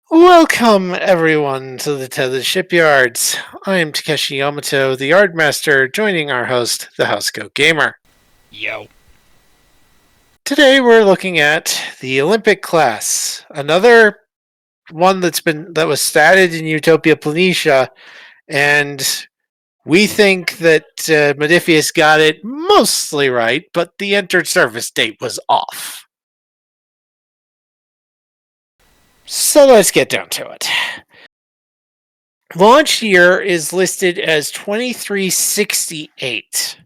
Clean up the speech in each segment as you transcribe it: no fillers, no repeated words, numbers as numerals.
Welcome, everyone, to the Tethys Shipyards. I am Takeshi Yamato, the Yardmaster, joining our host, the Housecoat Gamer. Yo. Today, we're looking at the Olympic class, another one that was started in Utopia Planitia, and we think that Modiphius got it mostly right, but the entered service date was off. So let's get down to it. Launch year is listed as 2368,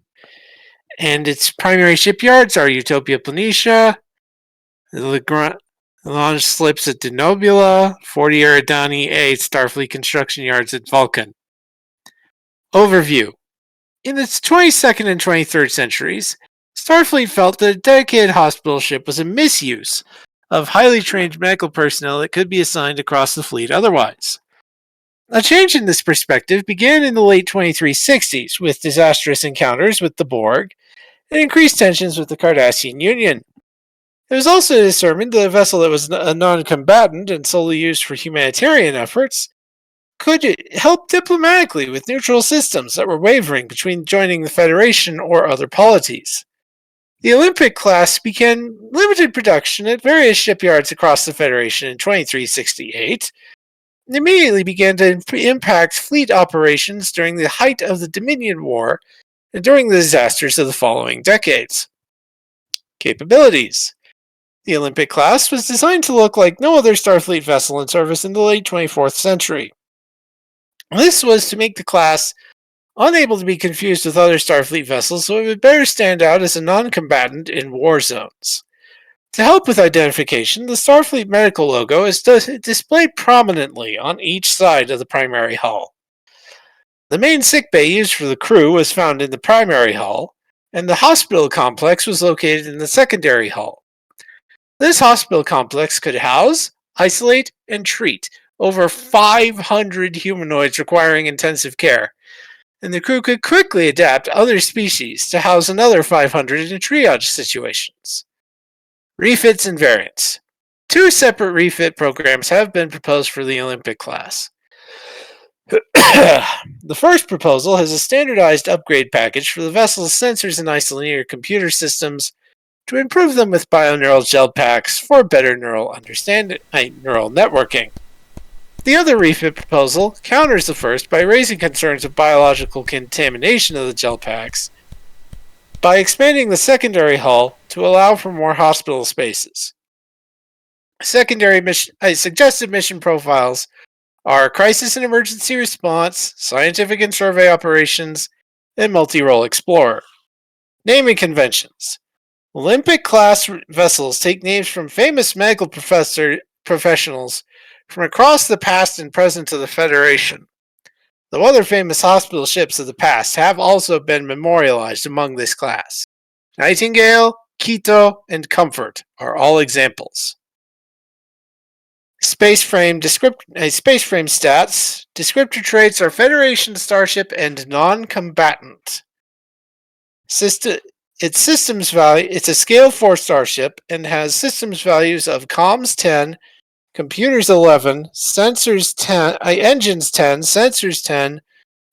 and its primary shipyards are Utopia Planitia, the launch slips at Denobula, 40 Eridani A Starfleet construction yards at Vulcan. Overview. In the 22nd and 23rd centuries, Starfleet felt that a dedicated hospital ship was a misuse of highly trained medical personnel that could be assigned across the fleet otherwise. A change in this perspective began in the late 2360s with disastrous encounters with the Borg and increased tensions with the Cardassian Union. It was also determined that a vessel that was a non-combatant and solely used for humanitarian efforts could help diplomatically with neutral systems that were wavering between joining the Federation or other polities. The Olympic class began limited production at various shipyards across the Federation in 2368, and immediately began to impact fleet operations during the height of the Dominion War and during the disasters of the following decades. Capabilities. The Olympic class was designed to look like no other Starfleet vessel in service in the late 24th century. This was to make the class unable to be confused with other Starfleet vessels, so it would better stand out as a non-combatant in war zones. To help with identification, the Starfleet medical logo is displayed prominently on each side of the primary hull. The main sickbay used for the crew was found in the primary hull, and the hospital complex was located in the secondary hull. This hospital complex could house, isolate, and treat over 500 humanoids requiring intensive care, and the crew could quickly adapt other species to house another 500 in triage situations. Refits and variants. Two separate refit programs have been proposed for the Olympic class. The first proposal has a standardized upgrade package for the vessel's sensors and isolinear computer systems to improve them with bioneural gel packs for better neural networking. The other refit proposal counters the first by raising concerns of biological contamination of the gel packs by expanding the secondary hull to allow for more hospital spaces. Suggested mission profiles are crisis and emergency response, scientific and survey operations, and multi-role explorer. Naming conventions. Olympic-class vessels take names from famous medical professionals from across the past and present of the Federation. Though other famous hospital ships of the past have also been memorialized among this class. Nightingale, Quito, and Comfort are all examples. Space frame stats. Descriptor traits are Federation starship and non-combatant. It's a scale 4 starship and has systems values of comms 10, computers 11, sensors 10, engines 10, sensors 10,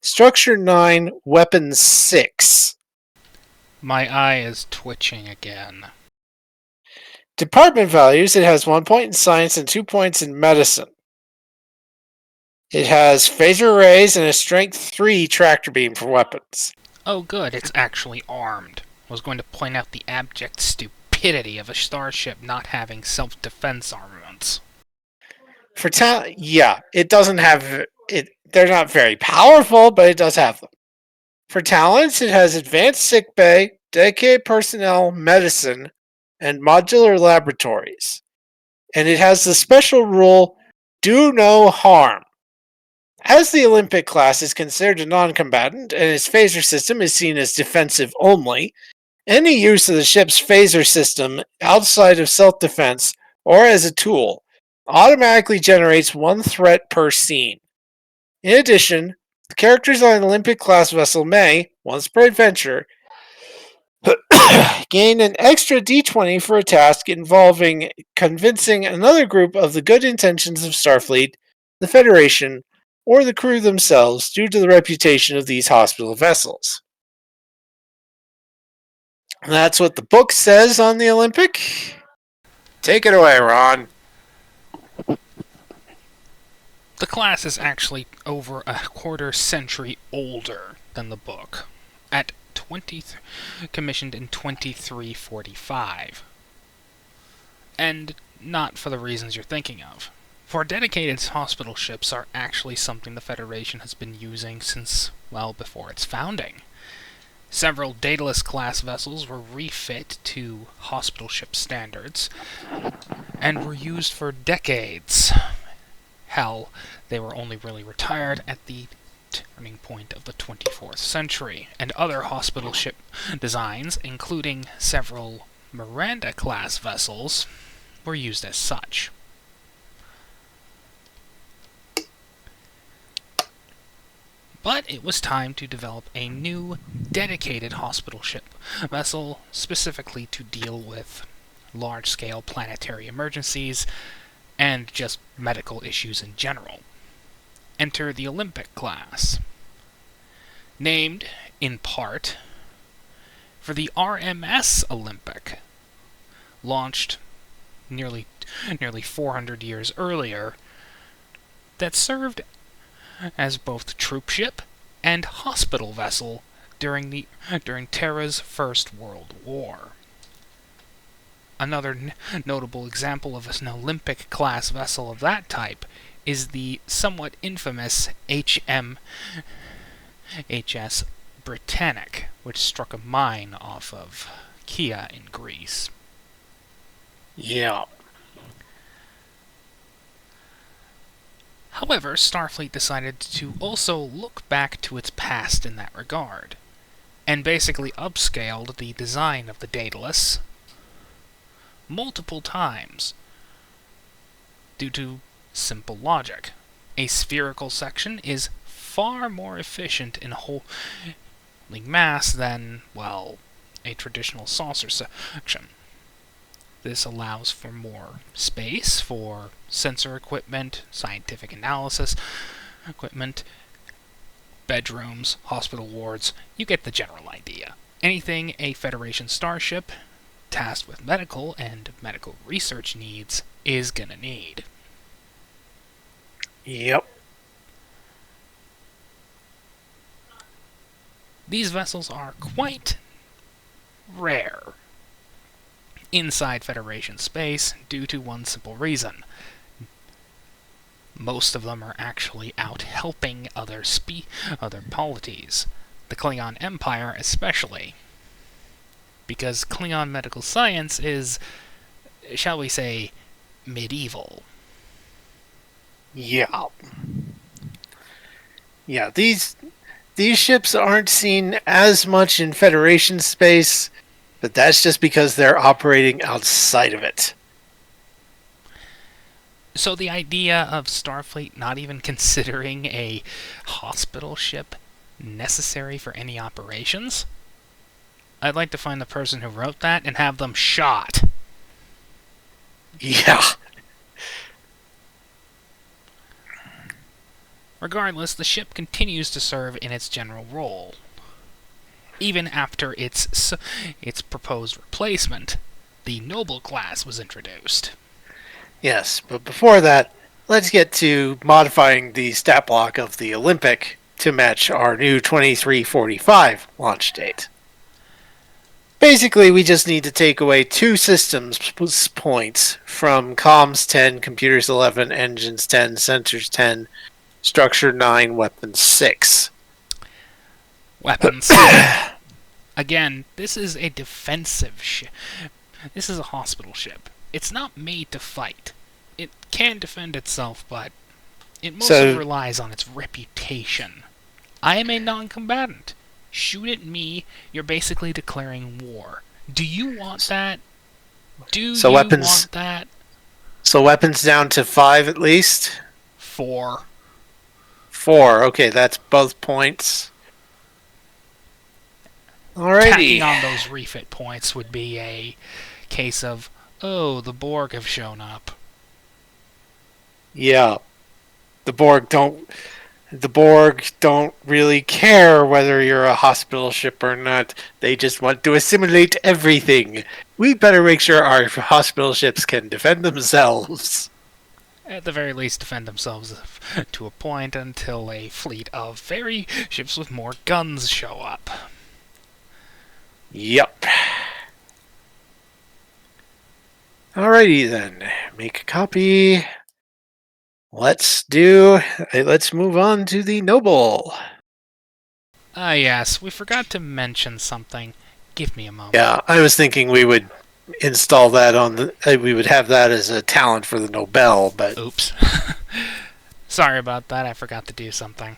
structure 9, weapons 6. My eye is twitching again. Department values, it has 1 point in science and 2 points in medicine. It has phaser arrays and a strength 3 tractor beam for weapons. Oh good, it's actually armed. I was going to point out the abject stupidity of a starship not having self-defense armaments. It doesn't have it. They're not very powerful, but it does have them. For talents, it has advanced sickbay, dedicated personnel, medicine, and modular laboratories. And it has the special rule, do no harm. As the Olympic class is considered a non-combatant and its phaser system is seen as defensive only, any use of the ship's phaser system outside of self-defense or as a tool automatically generates 1 threat per scene. In addition, the characters on an Olympic class vessel may, once per adventure, Gain an extra d20 for a task involving convincing another group of the good intentions of Starfleet, the Federation, or the crew themselves due to the reputation of these hospital vessels. That's what the book says on the Olympic. Take it away, Ron. The class is actually over a quarter century older than the book, at commissioned in 2345. And not for the reasons you're thinking of. For dedicated hospital ships are actually something the Federation has been using since, well, before its founding. Several Daedalus class vessels were refit to hospital ship standards and were used for decades. Hell, they were only really retired at the turning point of the 24th century, and other hospital ship designs, including several Miranda-class vessels, were used as such. But it was time to develop a new, dedicated hospital ship vessel, specifically to deal with large-scale planetary emergencies and just medical issues in general. Enter the Olympic class. Named, in part, for the RMS Olympic, launched nearly 400 years earlier, that served as both troop ship and hospital vessel during Terra's First World War. Another notable example of an Olympic-class vessel of that type is the somewhat infamous HMHS Britannic, which struck a mine off of Kea in Greece. Yeah. However, Starfleet decided to also look back to its past in that regard, and basically upscaled the design of the Daedalus multiple times due to simple logic. A spherical section is far more efficient in holding mass than, well, a traditional saucer section. This allows for more space for sensor equipment, scientific analysis equipment, bedrooms, hospital wards. You get the general idea. Anything a Federation starship tasked with medical and medical research needs is gonna need. Yep. These vessels are quite rare inside Federation space due to one simple reason. Most of them are actually out helping other polities, the Klingon Empire especially, because Klingon medical science is, shall we say, medieval. Yeah. Yeah, these ships aren't seen as much in Federation space, but that's just because they're operating outside of it. So the idea of Starfleet not even considering a hospital ship necessary for any operations? I'd like to find the person who wrote that and have them shot. Yeah. Regardless, the ship continues to serve in its general role, even after its proposed replacement, the Noble class, was introduced. Yes, but before that, let's get to modifying the stat block of the Olympic to match our new 2345 launch date. Basically, we just need to take away 2 systems points from comms 10, computers 11, engines 10, sensors 10, structure 9, weapons 6. Weapons. Again, this is a defensive ship. This is a hospital ship. It's not made to fight. It can defend itself, but it mostly relies on its reputation. I am a non-combatant. Shoot at me, you're basically declaring war. Do you want that? Want that? So weapons down to 5 at least? 4. 4, okay, that's both points. Alrighty. Tacking on those refit points would be a case of, oh, the Borg have shown up. Yeah. The Borg don't really care whether you're a hospital ship or not. They just want to assimilate everything. We better make sure our hospital ships can defend themselves. At the very least, defend themselves to a point until a fleet of ferry ships with more guns show up. Yep. Alrighty then. Make a copy. Let's move on to the Noble. Ah, yes, we forgot to mention something. Give me a moment. Yeah, I was thinking we would install that on the. We would have that as a talent for the Nobel, but Oops. Sorry about that. I forgot to do something.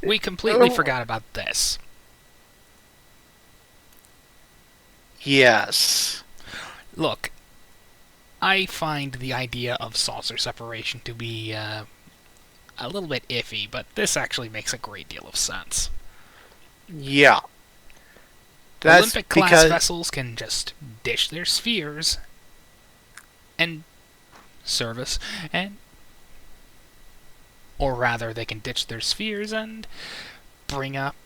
We completely forgot about this. Yes. Look, I find the idea of saucer separation to be a little bit iffy, but this actually makes a great deal of sense. Yeah. Olympic-class vessels can just dish their spheres and service, or rather, they can ditch their spheres and bring up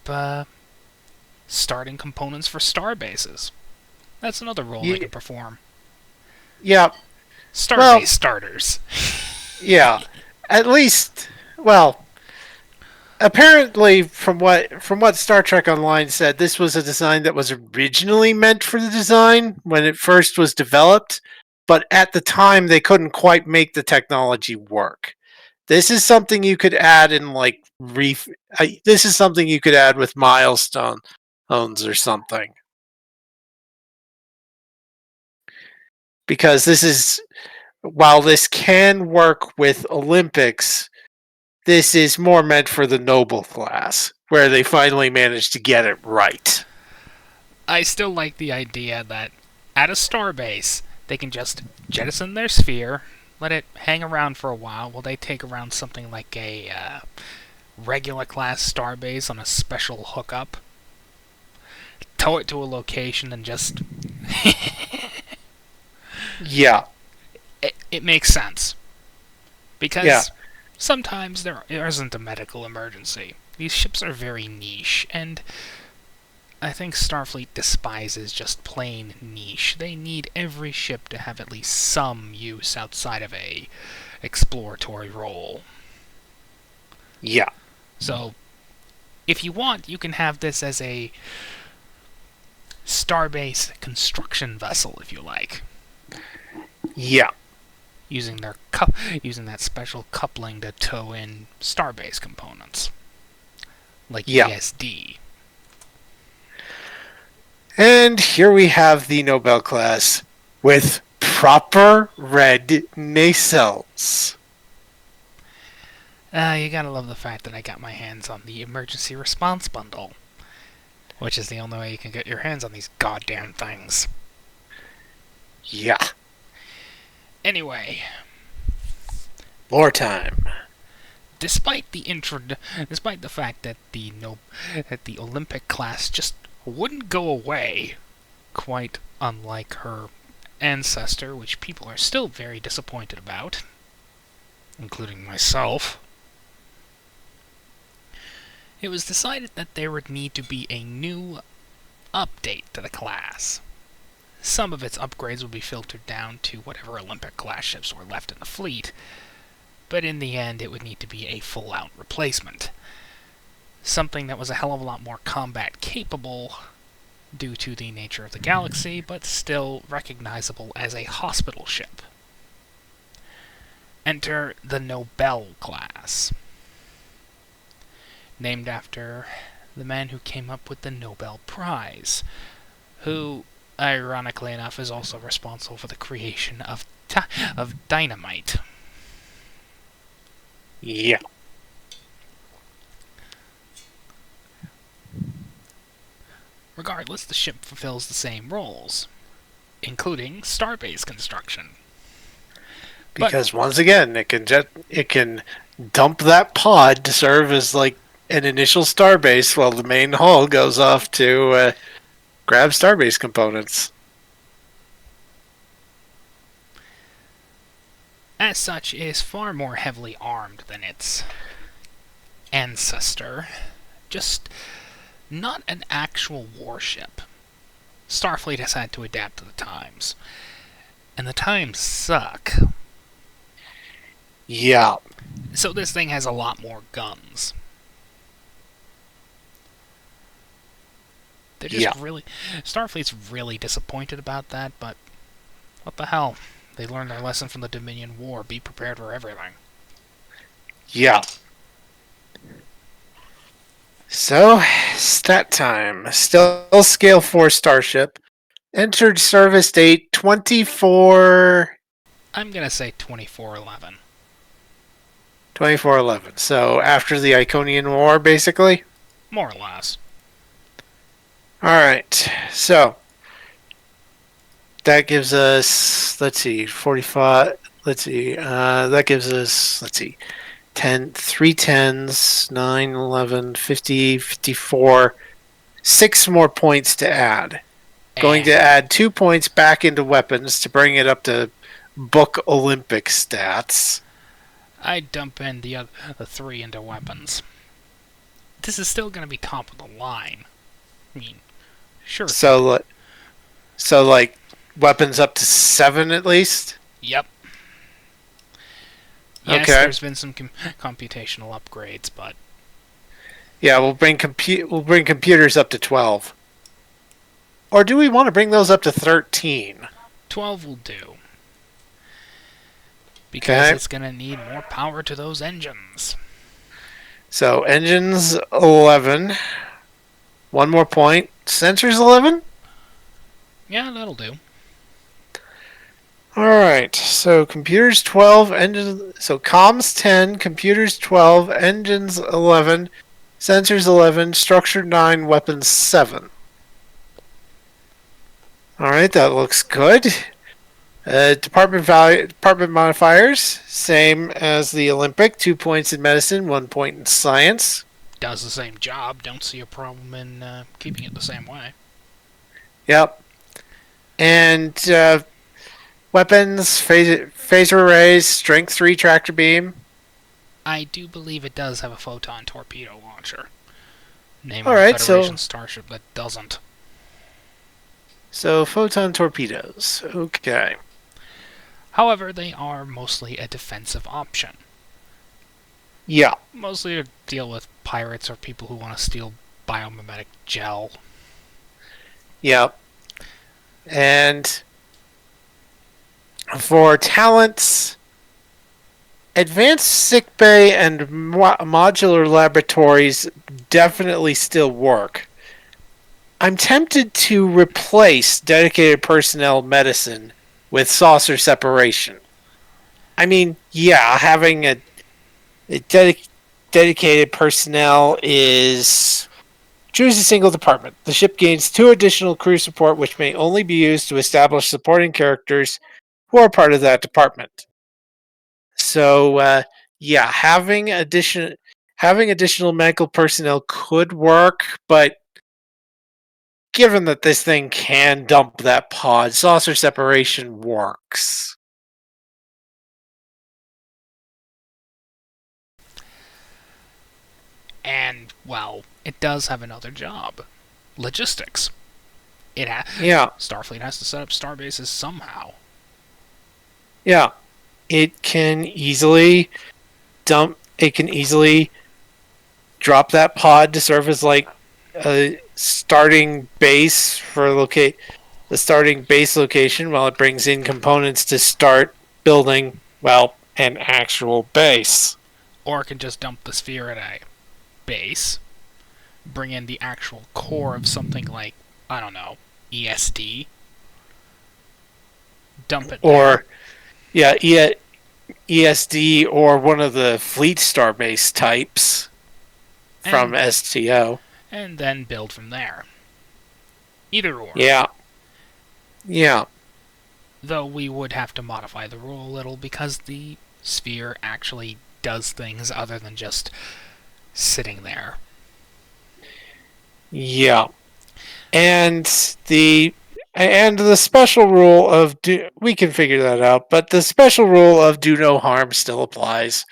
starting components for star bases. That's another role they can perform. Yeah. Starbase starters. Yeah. At least, well, apparently from what Star Trek Online said, this was a design that was originally meant for the design when it first was developed, but at the time they couldn't quite make the technology work. This is something you could add in this is something you could add with milestones or something. Because while this can work with Olympics, this is more meant for the Noble class, where they finally managed to get it right. I still like the idea that at a starbase, they can just jettison their sphere, let it hang around for a while they take around something like a regular class starbase on a special hookup, tow it to a location, and just... Yeah. It makes sense. Because sometimes there isn't a medical emergency. These ships are very niche, and I think Starfleet despises just plain niche. They need every ship to have at least some use outside of a exploratory role. Yeah. So, if you want, you can have this as a starbase construction vessel, if you like. Yeah. Using that special coupling to tow in starbase components, like ESD. And here we have the Nobel class with proper red nacelles. You gotta love the fact that I got my hands on the emergency response bundle, which is the only way you can get your hands on these goddamn things. Yeah. Anyway, more time. Despite the fact that the Olympic class just wouldn't go away, quite unlike her ancestor, which people are still very disappointed about, including myself, it was decided that there would need to be a new update to the class. Some of its upgrades would be filtered down to whatever Olympic-class ships were left in the fleet, but in the end it would need to be a full-out replacement. Something that was a hell of a lot more combat-capable due to the nature of the galaxy, but still recognizable as a hospital ship. Enter the Nobel class, named after the man who came up with the Nobel Prize, who, ironically enough, is also responsible for the creation of dynamite. Yeah. Regardless, the ship fulfills the same roles, including starbase construction. Because once again, it can dump that pod to serve as like an initial starbase while the main hull goes off to grab starbase components. As such, it is far more heavily armed than its ancestor. Just not an actual warship. Starfleet has had to adapt to the times. And the times suck. Yeah. So this thing has a lot more guns. They're just really... Starfleet's really disappointed about that, but what the hell? They learned their lesson from the Dominion War. Be prepared for everything. Yeah. So, stat time. Still Scale 4 starship. Entered service date 24... I'm going to say 2411. 2411. So, after the Iconian War, basically? More or less. Alright. So, that gives us, let's see, 45... Let's see. That gives us, let's see, 10, 3 10s, 9, 11, 50, 54, 6 more points to add. Going to add 2 points back into weapons to bring it up to book Olympic stats. I'd dump in the 3 into weapons. This is still going to be top of the line. I mean, sure. So like, weapons up to 7 at least? Yep. Yes, okay. There's been some computational upgrades, but... Yeah, we'll bring computers up to 12. Or do we want to bring those up to 13? 12 will do. Because it's going to need more power to those engines. So, engines 11. 1 more point. Sensors 11? Yeah, that'll do. Alright, so computers 12, engines... So, comms 10, computers 12, engines 11, sensors 11, structure 9, weapons 7. Alright, that looks good. Department modifiers, same as the Olympic. 2 points in medicine, 1 point in science. Does the same job. Don't see a problem in keeping it the same way. Yep. And weapons, phaser arrays, strength 3 tractor beam. I do believe it does have a photon torpedo launcher. Name All of right, a Federation starship that doesn't. So, photon torpedoes. Okay. However, they are mostly a defensive option. Yeah. Mostly to deal with pirates or people who want to steal biomimetic gel. Yep. And for talents, advanced sickbay and modular laboratories definitely still work. I'm tempted to replace dedicated personnel medicine with saucer separation. I mean, yeah, having a dedicated personnel is... Choose a single department. The ship gains 2 additional crew support, which may only be used to establish supporting characters who are part of that department. So, yeah, having additional medical personnel could work, but given that this thing can dump that pod, saucer separation works. And, well, it does have another job. Logistics. Yeah. Starfleet has to set up starbases somehow. Yeah. It can easily drop that pod to serve as like a starting base for the starting base location while it brings in components to start building, well, an actual base. Or it can just dump the sphere at a base, bring in the actual core of something like, I don't know, ESD, dump it or there. Yeah, ESD or one of the fleet starbase types from STO. And then build from there. Either or. Yeah. Yeah. Though we would have to modify the rule a little because the sphere actually does things other than just sitting there. Yeah. And the special rule of we can figure that out, but the special rule of do no harm still applies.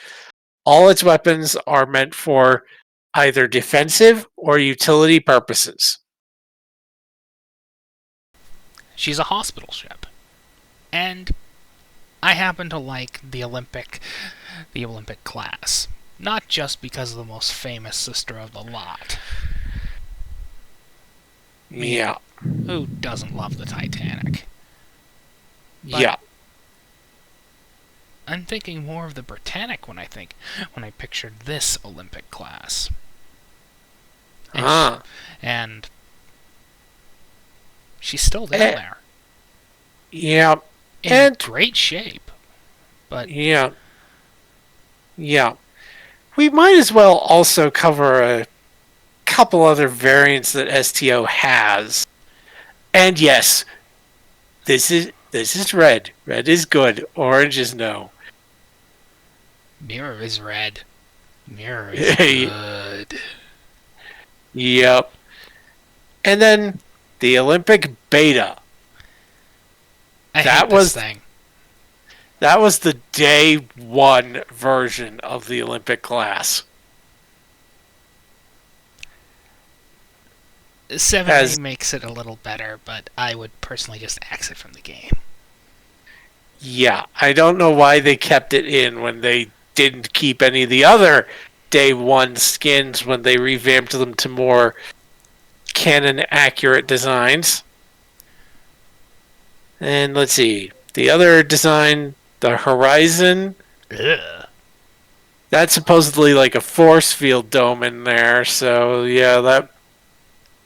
All its weapons are meant for either defensive or utility purposes. She's a hospital ship. And I happen to like the Olympic class. Not just because of the most famous sister of the lot. I mean, Yeah. who doesn't love the Titanic? But Yeah. I'm thinking more of the Britannic when I pictured this Olympic class. And she's still down there. Yeah. In great shape. But yeah. Yeah. We might as well also cover a couple other variants that STO has. And yes, this is red. Red is good. Orange is no. Mirror is red. Mirror is good. Yep. And then the Olympic Beta. I hate this thing. That was the day one version of the Olympic class. 7A makes it a little better, but I would personally just exit from the game. Yeah, I don't know why they kept it in when they didn't keep any of the other day one skins when they revamped them to more canon accurate designs. And let's see, the other design, the Horizon. Ugh. That's supposedly like a force field dome in there, so yeah,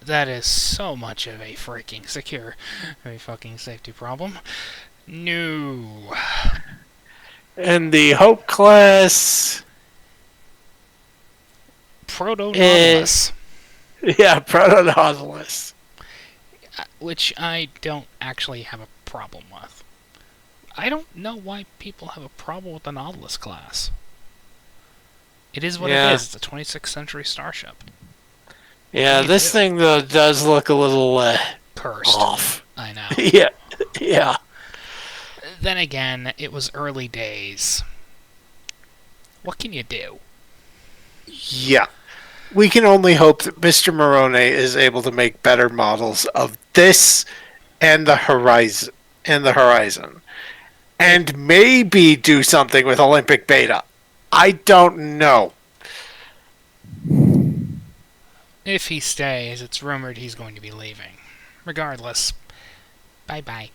that is so much of a freaking fucking safety problem. No. And the Hope class. Proto-Nautilus. Yeah, Proto-Nautilus. Which I don't actually have a problem with. I don't know why people have a problem with the Nautilus class. It is what it is. It's a 26th century starship. Yeah, this thing though does look a little cursed. Off. I know. Yeah. Then again, it was early days. What can you do? Yeah. We can only hope that Mr. Morone is able to make better models of this and the Horizon. And maybe do something with Olympic Beta. I don't know. If he stays, it's rumored he's going to be leaving. Regardless, bye-bye.